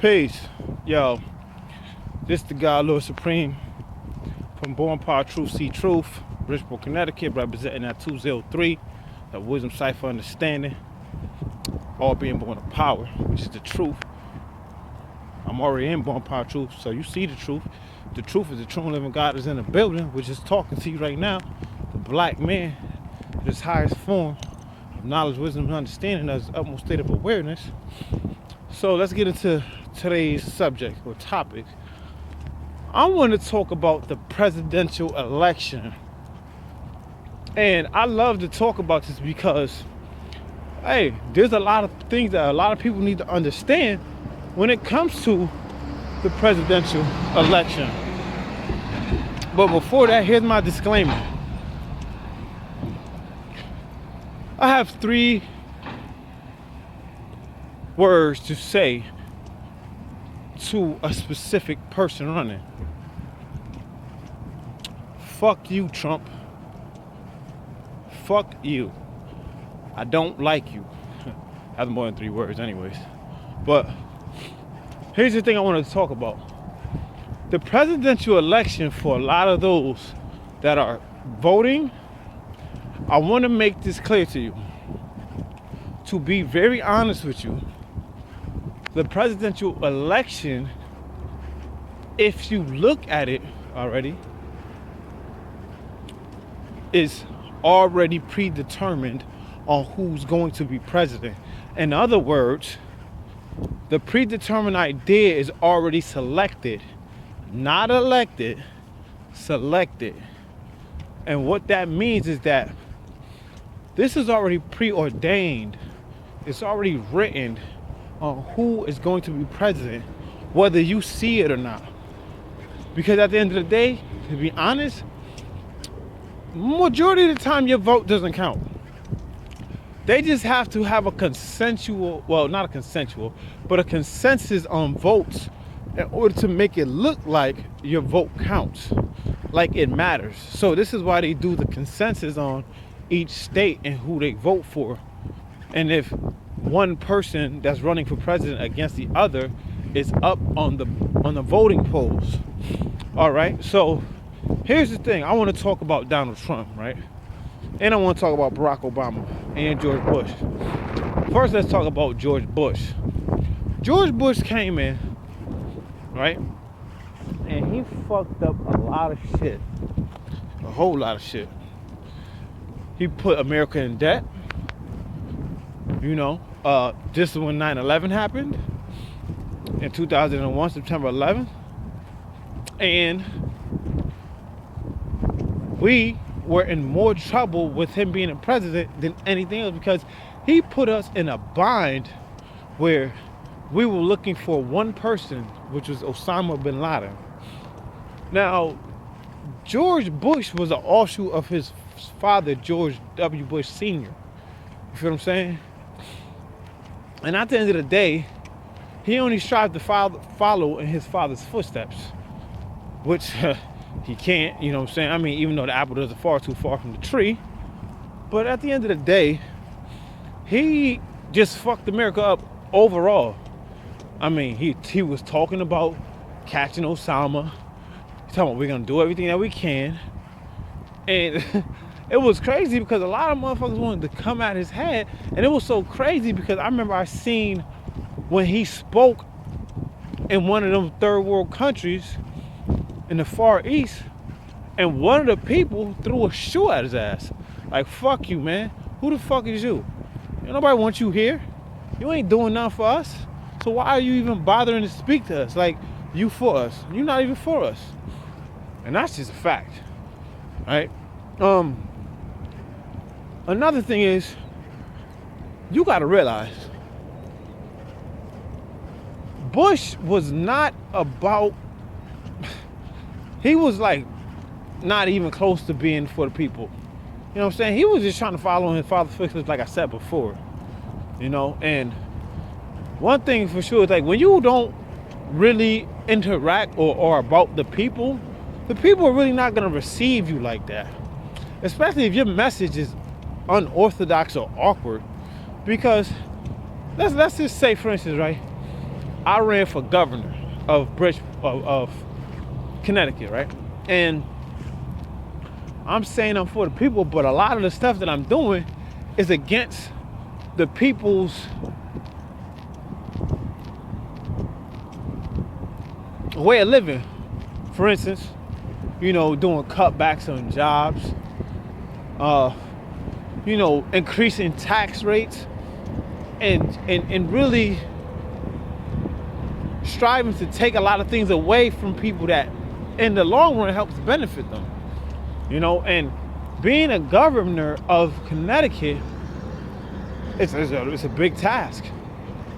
Peace. Yo, this the God Lord Supreme from Born Power Truth See Truth, Bridgeport, Connecticut, representing that 203, that Wisdom Cipher Understanding, all being born of power, which is the truth. I'm already in Born Power Truth, so you see the truth. The truth is the true and living God is in the building, which is talking to you right now. The black man, his highest form of knowledge, wisdom, and understanding, that's the utmost state of awareness. So let's get into today's subject or topic. I want to talk about the presidential election. And I love to talk about this because, hey, there's a lot of things that a lot of people need to understand when it comes to the presidential election. But before that, here's my disclaimer. I have 3 words to say to a specific person running. Fuck you, Trump. Fuck you. I don't like you. That's more than 3 words anyways. But here's the thing I wanted to talk about. The presidential election, for a lot of those that are voting, I want to make this clear to you. To be very honest with you, the presidential election, if you look at it already, is already predetermined on who's going to be president. In other words, the predetermined idea is already selected, not elected, selected. And what that means is that this is already preordained. It's already written on who is going to be president, whether you see it or not. Because at the end of the day, to be honest, majority of the time your vote doesn't count. They just have to have a consensual, well, not a consensual, but a consensus on votes in order to make it look like your vote counts, like it matters. So this is why they do the consensus on each state and who they vote for. And if one person that's running for president against the other is up on the voting polls. All right, so here's the thing. I want to talk about Donald Trump, right? And I want to talk about Barack Obama and George Bush. First, let's talk about George Bush. George Bush came in, right? And he fucked up a lot of shit. A whole lot of shit. He put America in debt. You know, this is when 9/11 happened in 2001, September 11th. And we were in more trouble with him being a president than anything else because he put us in a bind where we were looking for one person, which was Osama bin Laden. Now, George Bush was an offshoot of his father, George W. Bush Sr. You feel what I'm saying? And at the end of the day, he only strived to follow in his father's footsteps, which he can't, you know what I'm saying? I mean, even though the apple doesn't fall too far from the tree, but at the end of the day, he just fucked America up overall. I mean, he was talking about catching Osama. He's talking about we're gonna do everything that we can. And it was crazy because a lot of motherfuckers wanted to come at his head. And it was so crazy because I remember I seen when he spoke in one of them third world countries in the Far East, and one of the people threw a shoe at his ass. Like, fuck you, man. Who the fuck is you? Nobody wants you here. You ain't doing nothing for us. So why are you even bothering to speak to us? Like, you for us. You're not even for us. And that's just a fact. Right? Another thing is, you gotta realize, Bush was not about, he was like not even close to being for the people. You know what I'm saying? He was just trying to follow in his father's footsteps, like I said before. You know, and one thing for sure is, like, when you don't really interact or about the people are really not gonna receive you like that. Especially if your message is unorthodox or awkward. Because let's just say, for instance, right, I ran for governor of Connecticut, right? And I'm saying I'm for the people, but a lot of the stuff that I'm doing is against the people's way of living. For instance, doing cutbacks on jobs, increasing tax rates, and really striving to take a lot of things away from people that in the long run helps benefit them. And being a governor of Connecticut, it's a big task.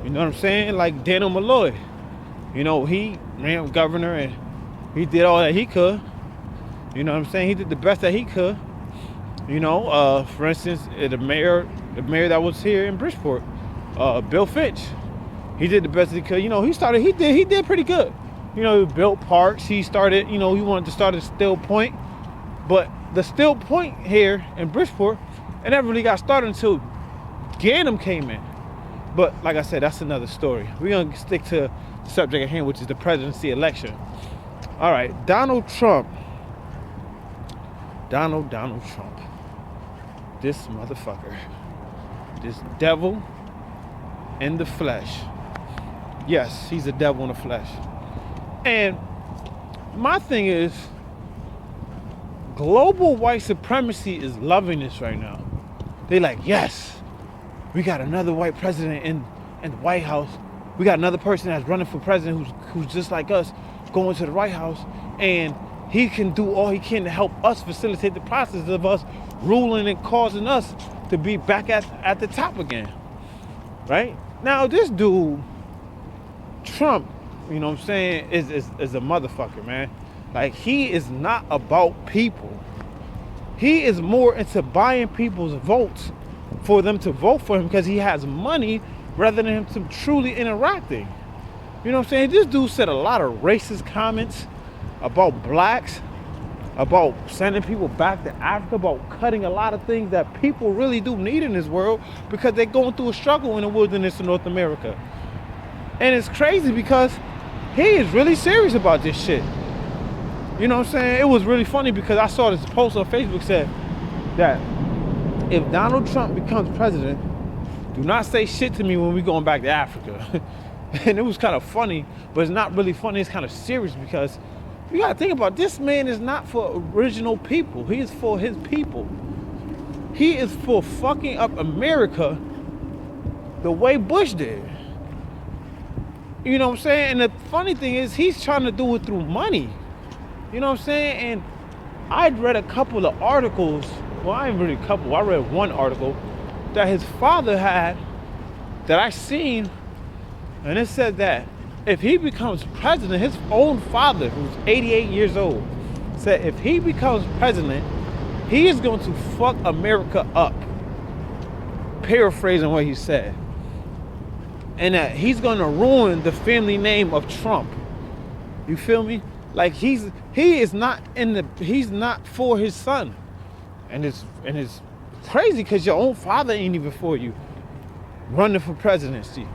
You know what I'm saying? Like Daniel Malloy, he ran governor and he did all that he could. You know what I'm saying? He did the best that he could. For instance, the mayor that was here in Bridgeport, Bill Finch, he did the best that he could. He did pretty good. He built parks. He started, he wanted to start a Still Point. But the Still Point here in Bridgeport, it never really got started until Ganem came in. But like I said, that's another story. We're going to stick to the subject at hand, which is the presidency election. All right, Donald Trump. Donald Trump. This motherfucker. This devil in the flesh. Yes, he's a devil in the flesh. And my thing is, global white supremacy is loving this right now. They like, yes, we got another white president in the White House. We got another person that's running for president who's just like us, going to the White House, and he can do all he can to help us facilitate the process of us ruling and causing us to be back at the top again. Right? Now, this dude, Trump, you know what I'm saying, is a motherfucker, man. Like, he is not about people. He is more into buying people's votes for them to vote for him because he has money rather than him to truly interacting. You know what I'm saying? This dude said a lot of racist comments about blacks, about sending people back to Africa, about cutting a lot of things that people really do need in this world because they're going through a struggle in the wilderness of North America. And it's crazy because he is really serious about this shit. You know what I'm saying? It was really funny because I saw this post on Facebook said that if Donald Trump becomes president, do not say shit to me when we're going back to Africa. And it was kind of funny, but it's not really funny. It's kind of serious because you got to think about this man is not for original people. He is for his people. He is for fucking up America the way Bush did. You know what I'm saying? And the funny thing is he's trying to do it through money. You know what I'm saying? And I'd read a couple of articles. Well, I didn't read a couple. I read one article that his father had that I seen. And it said that if he becomes president, his own father, who's 88 years old, said if he becomes president, he is going to fuck America up. Paraphrasing what he said. And that he's going to ruin the family name of Trump. You feel me? Like he's not for his son. And it's crazy because your own father ain't even for you running for presidency.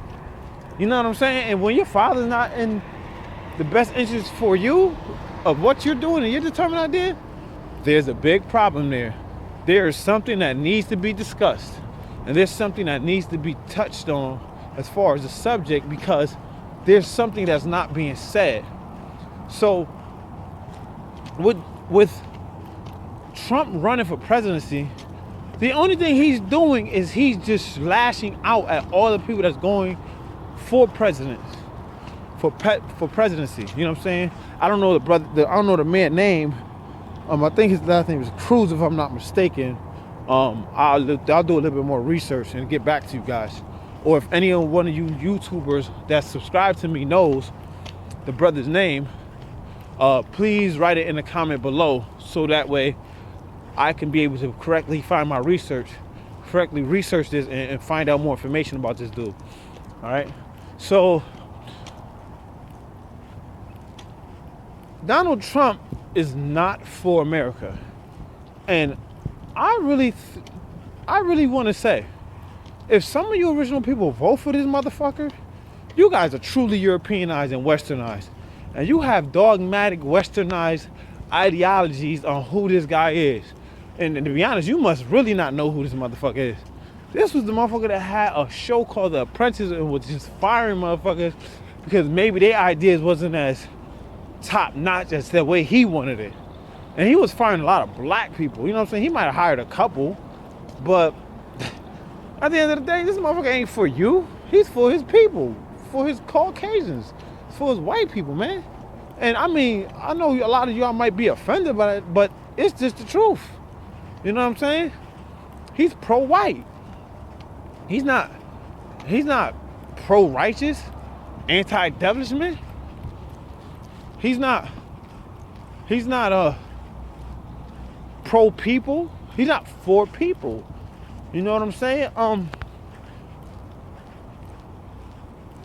You know what I'm saying? And when your father's not in the best interest for you of what you're doing and your determined idea, there's a big problem there. There is something that needs to be discussed. And there's something that needs to be touched on as far as the subject because there's something that's not being said. So with Trump running for presidency, the only thing he's doing is he's just lashing out at all the people that's going for president, for presidency. You know what I'm saying? I don't know I don't know the man's name. I think his last name is Cruz, if I'm not mistaken. I'll do a little bit more research and get back to you guys. Or if any one of you YouTubers that subscribe to me knows the brother's name, please write it in the comment below so that way I can be able to correctly find my research, correctly research this and find out more information about this dude. All right. So Donald Trump is not for America. And I really want to say, if some of you original people vote for this motherfucker, You guys are truly Europeanized and westernized. And you have dogmatic westernized ideologies on who this guy is. And to be honest, you must really not know who this motherfucker is. This was the motherfucker that had a show called The Apprentice and was just firing motherfuckers because maybe their ideas wasn't as top notch as the way he wanted it. And he was firing a lot of black people. You know what I'm saying? He might have hired a couple, but at the end of the day, this motherfucker ain't for you. He's for his people, for his Caucasians, for his white people, man. And I mean, I know a lot of y'all might be offended by it, but it's just the truth. You know what I'm saying? He's pro-white. He's not pro-righteous, anti-establishment. He's not pro-people. He's not for people. You know what I'm saying?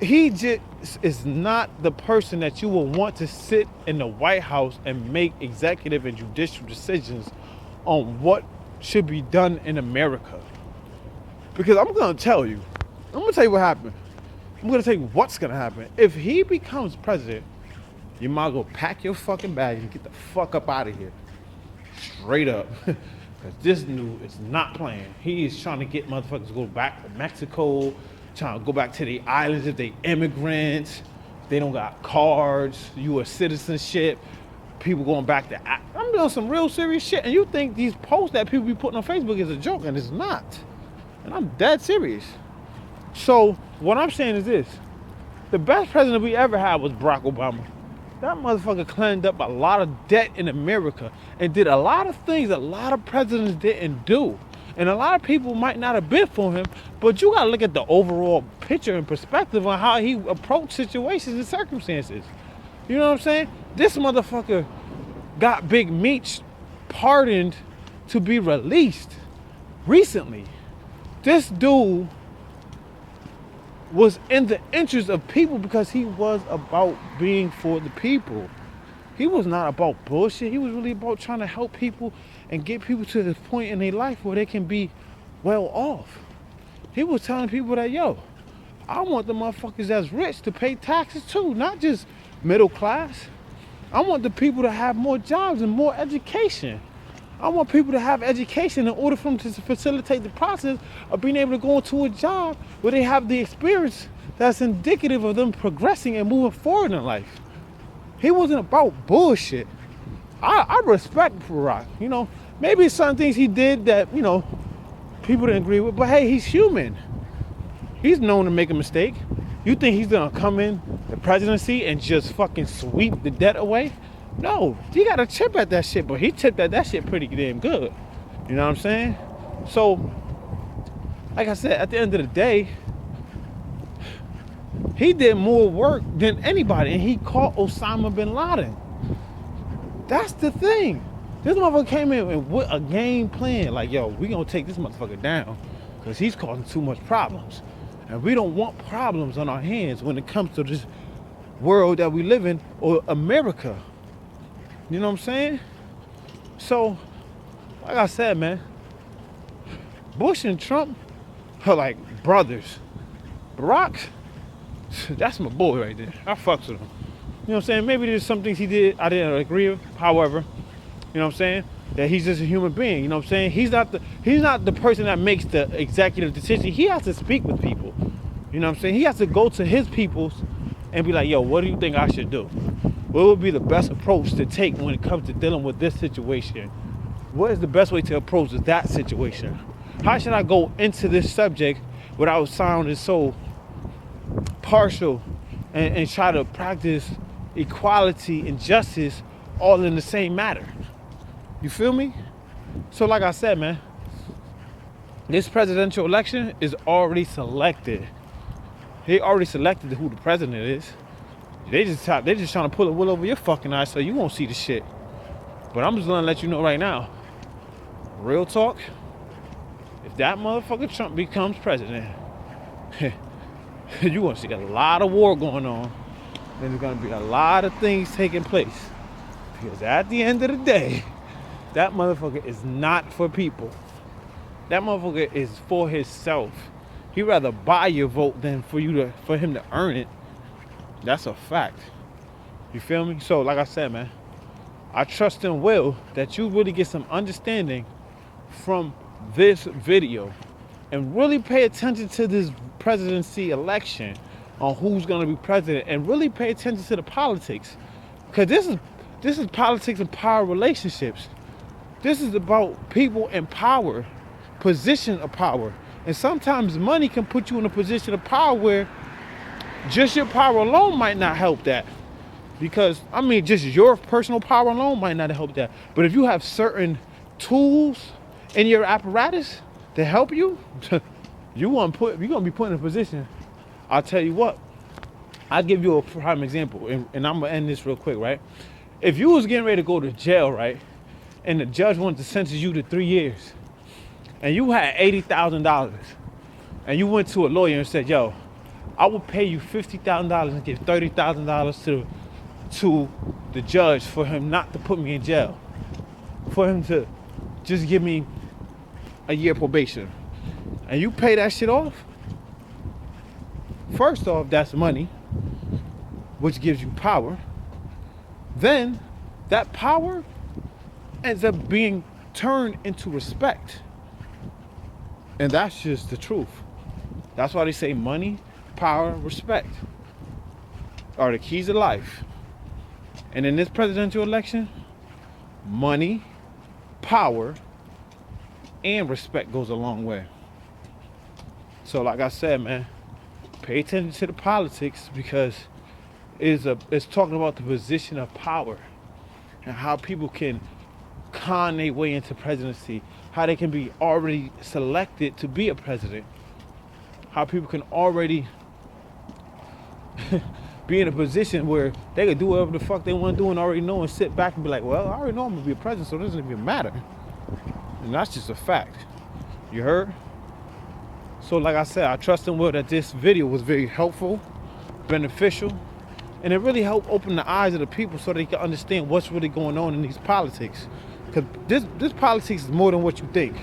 He just is not the person that you will want to sit in the White House and make executive and judicial decisions on what should be done in America. Because I'm going to tell you what happened. I'm going to tell you what's going to happen. If he becomes president, you might as well pack your fucking bag and get the fuck up out of here. Straight up. Because this dude is not playing. He is trying to get motherfuckers to go back to Mexico, trying to go back to the islands if they immigrants. They don't got cards, U.S. citizenship. People going back to... I'm doing some real serious shit. And you think these posts that people be putting on Facebook is a joke, and it's not. And I'm dead serious. So what I'm saying is this. The best president we ever had was Barack Obama. That motherfucker cleaned up a lot of debt in America and did a lot of things a lot of presidents didn't do. And a lot of people might not have been for him, but you gotta look at the overall picture and perspective on how he approached situations and circumstances. You know what I'm saying? This motherfucker got Big Meech pardoned to be released recently. This dude was in the interest of people because he was about being for the people. He was not about bullshit. He was really about trying to help people and get people to this point in their life where they can be well off. He was telling people that, yo, I want the motherfuckers that's rich to pay taxes too, not just middle class. I want the people to have more jobs and more education. I want people to have education in order for them to facilitate the process of being able to go into a job where they have the experience that's indicative of them progressing and moving forward in life. He wasn't about bullshit. I respect Barack. You know, maybe some things he did that, you know, people didn't agree with, but hey, he's human. He's known to make a mistake. You think he's gonna come in the presidency and just fucking sweep the debt away? No, he got a chip at that shit, but he chipped at that shit pretty damn good. You know what I'm saying? So, like I said, at the end of the day, he did more work than anybody, and he caught Osama bin Laden. That's the thing. This motherfucker came in with a game plan, like, yo, we gonna take this motherfucker down because he's causing too much problems. And we don't want problems on our hands when it comes to this world that we live in, or America. You know what I'm saying? So, like I said, man, Bush and Trump are like brothers. Barack, that's my boy right there. I fucks with him. You know what I'm saying? Maybe there's some things he did I didn't agree with. However, you know what I'm saying? That he's just a human being. You know what I'm saying? He's not the person that makes the executive decision. He has to speak with people. You know what I'm saying? He has to go to his peoples and be like, yo, what do you think I should do? What would be the best approach to take when it comes to dealing with this situation? What is the best way to approach that situation? How should I go into this subject without sounding so partial and try to practice equality and justice all in the same matter? You feel me? So like I said, man, this presidential election is already selected. They already selected who the president is. They just trying to pull a wool over your fucking eyes so you won't see the shit. But I'm just gonna let you know right now, real talk, if that motherfucker Trump becomes president, you're gonna see a lot of war going on. And there's gonna be a lot of things taking place. Because at the end of the day, that motherfucker is not for people. That motherfucker is for himself. He'd rather buy your vote than for him to earn it. That's a fact. You feel me? So like I said, man, I trust and will that you really get some understanding from this video and really pay attention to this presidency election on who's going to be president, and really pay attention to the politics, because this is politics and power relationships. This is about people in power, position of power. And sometimes money can put you in a position of power where just your power alone might not help that. Because, I mean, just your personal power alone might not help that. But if you have certain tools in your apparatus to help you, you're gonna be put in a position. I'll tell you what, I'll give you a prime example, and I'm gonna end this real quick, right? If you was getting ready to go to jail, right, and the judge wanted to sentence you to 3 years, and you had $80,000, and you went to a lawyer and said, yo, I will pay you $50,000 and give $30,000 to the judge for him not to put me in jail, for him to just give me a year probation, and you pay that shit off, first off, that's money, which gives you power. Then that power ends up being turned into respect. And that's just the truth. That's why they say money, power, respect are the keys of life. And in this presidential election, money, power, and respect goes a long way. So like I said, man, pay attention to the politics, because it's talking about the position of power and how people can con their way into presidency, how they can be already selected to be a president, how people can already be in a position where they can do whatever the fuck they want to do and already know, and sit back and be like, well, I already know I'm gonna be a president, so it doesn't even matter. And that's just a fact. You heard? So like I said, I trust and will that this video was very helpful, beneficial, and it really helped open the eyes of the people so they can understand what's really going on in these politics. Because this politics is more than what you think.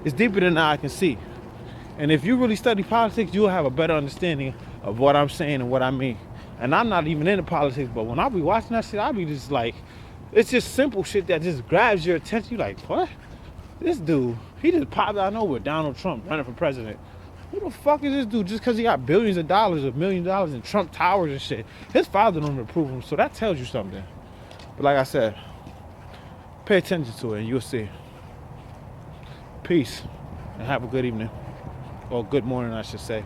It's deeper than the eye can see. And if you really study politics, you'll have a better understanding of what I'm saying and what I mean. And I'm not even into politics, but when I be watching that shit, I be just like, it's just simple shit that just grabs your attention. You like, what? This dude, he just popped out of nowhere, Donald Trump running for president. Who the fuck is this dude? Just because he got billions of dollars or $1 million in Trump towers and shit. His father don't approve him, so that tells you something. But like I said, pay attention to it and you'll see. Peace, and have a good evening. Or good morning, I should say.